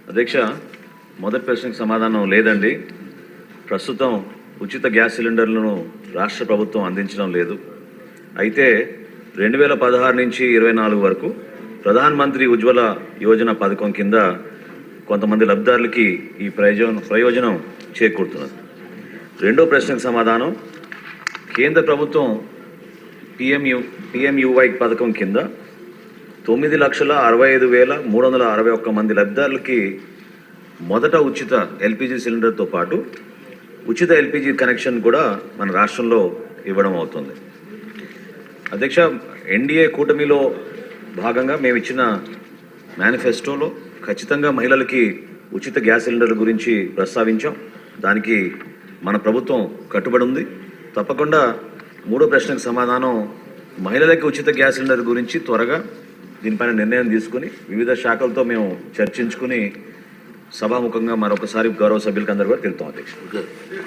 అధ్యక్ష, మొదటి ప్రశ్నకు సమాధానం లేదండి. ప్రస్తుతం ఉచిత గ్యాస్ సిలిండర్లను రాష్ట్ర ప్రభుత్వం అందించడం లేదు. అయితే 2016 నుంచి 24 వరకు ప్రధాన్ మంత్రి ఉజ్వల యోజన పథకం కింద కొంతమంది లబ్ధిదారులకి ఈ ప్రయోజనం చేకూరుతున్నది. రెండో ప్రశ్నకు సమాధానం, కేంద్ర ప్రభుత్వం పిఎంయువై పథకం కింద 9,65,361 మంది లబ్ధిదారులకి మొదట ఉచిత ఎల్పిజి సిలిండర్తో పాటు ఉచిత ఎల్పిజి కనెక్షన్ కూడా మన రాష్ట్రంలో ఇవ్వడం అవుతుంది. అధ్యక్ష, ఎన్డీఏ కూటమిలో భాగంగా మేము ఇచ్చిన మేనిఫెస్టోలో ఖచ్చితంగా మహిళలకి ఉచిత గ్యాస్ సిలిండర్ గురించి ప్రస్తావించాం. దానికి మన ప్రభుత్వం కట్టుబడి ఉంది. తప్పకుండా మూడో ప్రశ్నకు సమాధానం, మహిళలకి ఉచిత గ్యాస్ సిలిండర్ గురించి త్వరగా దీనిపైన నిర్ణయం తీసుకుని వివిధ శాఖలతో మేము చర్చించుకుని సభాముఖంగా మరొకసారి గౌరవ సభ్యులకి అందరూ కూడా తెలుపుతాం. అధ్యక్ష.